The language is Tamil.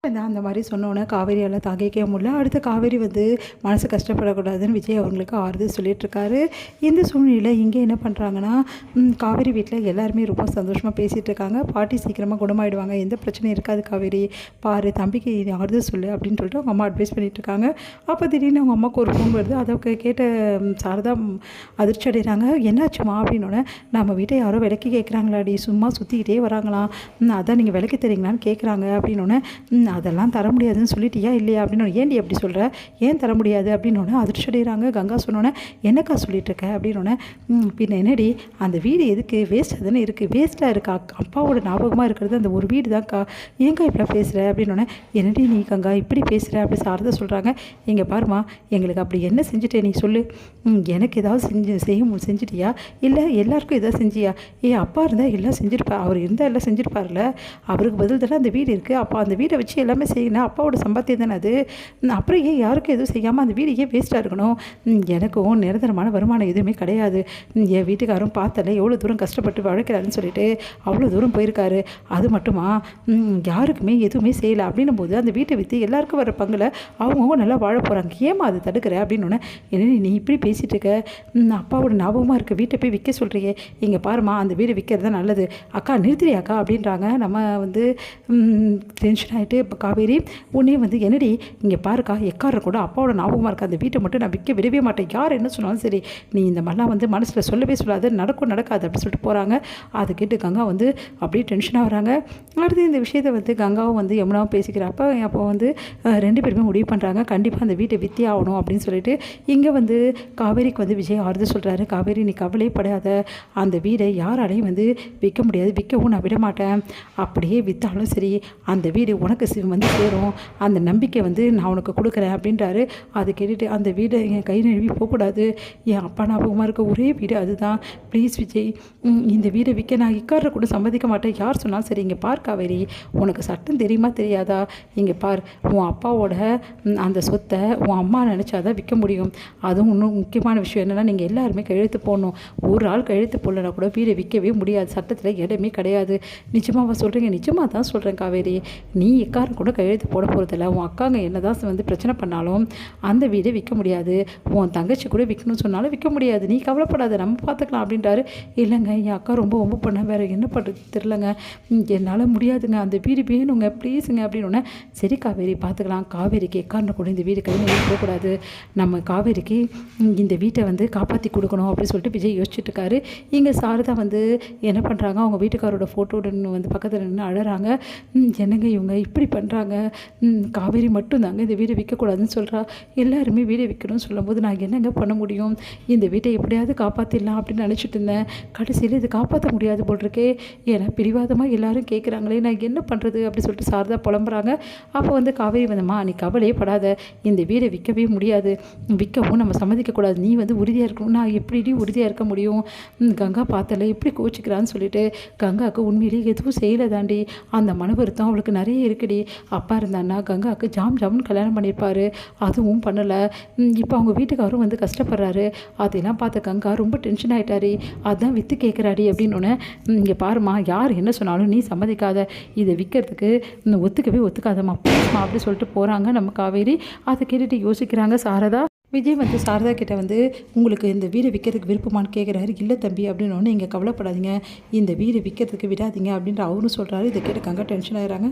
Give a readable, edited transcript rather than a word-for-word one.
அந்த மாதிரி சொன்னோன்னே காவேரியால் தாங்கிக்க முடியல. அடுத்து காவேரி மனசு கஷ்டப்படக்கூடாதுன்னு விஜய் அவங்களுக்கு ஆறுதல் சொல்லிகிட்ருக்காரு. இந்த சூழ்நிலையில் இங்கே என்ன பண்ணுறாங்கன்னா, காவேரி வீட்டில் எல்லாருமே ரொம்ப சந்தோஷமாக பேசிகிட்டு இருக்காங்க. பாட்டி சீக்கிரமாக குணமாயிடுவாங்க, எந்த பிரச்சனையும் இருக்காது காவேரி, பாரு தம்பிக்கு இது ஆறுதல் சொல்லு அப்படின்னு சொல்லிட்டு அவங்க அம்மா அட்வைஸ் பண்ணிகிட்ருக்காங்க. அப்போ திடீர்னு அவங்க அம்மாவுக்கு ஒரு ஃபோன் வருது. அதை கேட்ட சாரதா அதிர்ச்சி அடைகிறாங்க. என்னாச்சுமா அப்படின்னோடனே, நம்ம வீட்டை யாரோ விலைக்கு கேட்குறாங்களாடி, சும்மா சுற்றிக்கிட்டே வராங்களாம், அதான் நீங்கள் விலைக்கு தரீங்களான்னு கேட்குறாங்க அப்படின்னோடனே, அதெல்லாம் தர முடியாதுன்னு சொல்லிட்டியா இல்லையா அப்படின்னு. ஏன்டி அப்படி சொல்கிற, ஏன் தர முடியாது அப்படின்னோடனே அதிர்ச்சி அடைகிறாங்க. கங்கா சொன்னோன்னே, என்னக்கா சொல்லிகிட்ருக்க அப்படின்னோடனே, பின்ன என்னடி அந்த வீடு எதுக்கு வேஸ்ட்டாக தானே இருக்குது, வேஸ்ட்டாக இருக்கா, அப்பாவோட ஞாபகமாக இருக்கிறது அந்த ஒரு வீடு தான்க்கா, ஏங்கா இப்படி பேசுகிற அப்படின்னோடனே, என்னடி நீ கங்கா இப்படி பேசுகிற அப்படி சாரதா சொல்கிறாங்க. இங்கே பாருமா, எங்களுக்கு அப்படி என்ன செஞ்சுட்டே நீ சொல்லு, எனக்கு ஏதாவது செஞ்சிட்டியா இல்லை எல்லாருக்கும் எதாவது செஞ்சியா, அப்பா இருந்தால் எல்லாம் செஞ்சுருப்பா, அவர் இருந்தால் எல்லாம் செஞ்சுருப்பார்ல, அவருக்கு பதில் தானே அந்த வீடு இருக்குது, அப்போ அந்த வீடை வச்சு எல்லாமே செய்யணும், அப்பாவோட சம்பாத்தியம் தானே அது, அப்புறம் ஏன் யாருக்கும் எதுவும் செய்யாமல் அந்த வீடு ஏன் வேஸ்ட்டாக இருக்கணும், எனக்கும் நிரந்தரமான வருமானம் எதுவுமே கிடையாது, என் வீட்டுக்காரும் பார்த்தல எவ்வளோ தூரம் கஷ்டப்பட்டு வளர்க்குறாருன்னு சொல்லிட்டு அவ்வளோ தூரம் போயிருக்காரு, அது மட்டுமா யாருக்குமே எதுவுமே செய்யலை அப்படின்னும் போது அந்த வீட்டை விற்று எல்லாருக்கும் வர பங்கில் அவங்கவுங்க நல்லா வாழ போகிறாங்க, ஏமா அது தடுக்கிற அப்படின்னோடனே, என்ன நீ இப்படி பேசிகிட்டு இருக்க, அப்பாவோட ஞாபகமாக இருக்க வீட்டை போய் விற்க சொல்கிறியே, இங்கே பாருமா அந்த வீடு விற்கிறது தான் நல்லது, அக்கா நிறுத்துறியாக்கா அப்படின்றாங்க. நம்ம டென்ஷன் ஆகிட்டு, இப்போ காவேரி உன்னே என்னடி இங்கே பாருக்கா, எக்காரர் கூட அப்பாவோட ஞாபகமாக இருக்க அந்த வீட்டை மட்டும் நான் விற்க விடவே மாட்டேன், யார் என்ன சொன்னாலும் சரி, நீ இந்த மாதிரிலாம் மனசில் சொல்லவே சொல்லாது, நடக்காது அப்படின்னு சொல்லிட்டு போகிறாங்க. அதை கேட்டு கங்கா அப்படியே டென்ஷனாக வராங்க. அடுத்து இந்த விஷயத்தை கங்காவும் யமுனாவும் பேசிக்கிறப்ப அப்போ ரெண்டு பேருமே முடிவு பண்ணுறாங்க, கண்டிப்பாக அந்த வீட்டை விற்றே ஆகணும் அப்படின்னு சொல்லிட்டு. இங்கே காவேரிக்கு விஜய் ஆறுதல் சொல்கிறாரு. காவேரி நீ கவலைப்படாத, அந்த வீடை யாராலையும் விற்க முடியாது, விற்கவும் நான் விட மாட்டேன், அப்படியே விற்றாலும் சரி அந்த வீடு உனக்கு சேரும், அந்த நம்பிக்கை நான் உனக்கு கொடுக்குறேன் அப்படின்றாரு. அதை கேட்டுட்டு, அந்த வீடை என் கை நழுவி போகக்கூடாது, என் அப்பா ஞாபகமாக இருக்க ஒரே வீடு அதுதான், ப்ளீஸ் விஜய் இந்த வீடை விற்க நான் இக்கார கூட சம்மதிக்க மாட்டேன், யார் சொன்னாலும் சரி, இங்கே பார் காவேரி உனக்கு சட்டம் தெரியுமா தெரியாதா, இங்கே பார் உன் அப்பாவோட அந்த சொத்தை உன் அம்மா நினச்சாதான் விற்க முடியும், அதுவும் இன்னும் முக்கியமான விஷயம் என்னென்னா, நீங்கள் எல்லாருமே கையெழுத்து போடணும், ஒரு ஆள் கையெழுத்து போடலன்னா கூட வீடை விற்கவே முடியாது, சட்டத்தில் இடமே கிடையாது, நிச்சயமாக சொல்கிறீங்க, நிச்சயமாக தான் சொல்கிறேன் காவேரி, நீ எக்காரும் கூட கையெழுத்து போட போகிறதில்ல, உன் அக்காங்க என்ன தான் பிரச்சனை பண்ணாலும் அந்த வீடை விற்க முடியாது, உன் தங்கச்சி கூட விற்கணும்னு சொன்னாலும் விற்க முடியாது, நீ கவலைப்படாத நம்ம பார்த்துக்கலாம் அப்படின்றாரு. இல்லைங்க என் அக்கா ரொம்ப பண்ண வேறு என்ன பண்ணுறது தெரிலங்க, என்னால் முடியாதுங்க, அந்த வீடு வேணுங்க ப்ளீஸுங்க அப்படின்னோடனே, சரி காவேரி பார்த்துக்கலாம், காவேரிக்கு எக்காரனை கூட இந்த வீடு கையில் போகக்கூடாது, நம்ம காவேரிக்கு இந்த வீட்டை காப்பாற்றி கொடுக்கணும் அப்படின்னு சொல்லிட்டு விஜய் யோசிச்சுட்டு இருக்காரு. இங்கே சாரதா என்ன பண்ணுறாங்க, அவங்க வீட்டுக்காரோட ஃபோட்டோடன் பக்கத்தில் நின்று அழறாங்க. என்னங்க இவங்க இப்படி பண்ணுறாங்க, காவேரி மட்டும்தாங்க இந்த வீடை விற்கக்கூடாதுன்னு சொல்கிறா, எல்லாருமே வீடை விற்கணும்னு சொல்லும்போது நான் என்னங்க பண்ண முடியும், இந்த வீட்டை எப்படியாவது காப்பாற்றிடலாம் அப்படின்னு நினச்சிட்டு இருந்தேன், கடைசியில் இது காப்பாற்ற முடியாது போட்டிருக்கே, ஏன்னா பிடிவாதமாக எல்லாரும் கேட்குறாங்களே, நான் என்ன பண்ணுறது அப்படி சொல்லிட்டு சாரதா புலம்புறாங்க. அப்போ காவேரி நீ கவலையே படாத, இந்த வீடை விற்கவே முடியாது, விற்கவும் நம்ம சம்மதிக்கக்கூடாது, நீ உறுதியாக இருக்கணும், நான் எப்படி உறுதியாக இருக்க முடியும், கங்கா பார்த்தல எப்படி கோச்சிக்கிறான்னு சொல்லிட்டு, கங்காவுக்கு உண்மையிலேயே எதுவும் செய்யலை தாண்டி, அந்த மன வருத்தம் அவளுக்கு நிறைய இருக்குடி, அப்பா இருந்தான்னா கங்காவுக்கு ஜாம்னு கல்யாணம் பண்ணியிருப்பார், அதுவும் பண்ணலை, இப்போ அவங்க வீட்டுக்காரும் கஷ்டப்படுறாரு, அதெல்லாம் பார்த்த கங்கா ரொம்ப டென்ஷன் ஆகிட்டாரு, அதான் விற்று கேட்குறாடி அப்படின்னோடனே, இங்கே பாருமா யார் என்ன சொன்னாலும் நீ சம்மதிக்காத, இதை விற்கிறதுக்கு ஒத்துக்கவே ஒத்துக்காதம்மா ப்ளீஸ்மா அப்படி சொல்லிட்டு போகிறாங்க நம்ம காவேரி. அதை கேட்டுட்டு யோசிக்கிறாங்க சாரதா. விஜய் சாரதா கிட்ட உங்களுக்கு இந்த வீடை விற்கிறதுக்கு விருப்பமானு கேட்குறாரு. இல்லை தம்பி அப்படின்னு நீங்கள் கவலைப்படாதீங்க, இந்த வீடு விற்கிறதுக்கு விடாதீங்க அப்படின்ற அவரும் சொல்கிறாரு. இதை கேட்டு கங்கா டென்ஷன் ஆகிறாங்க.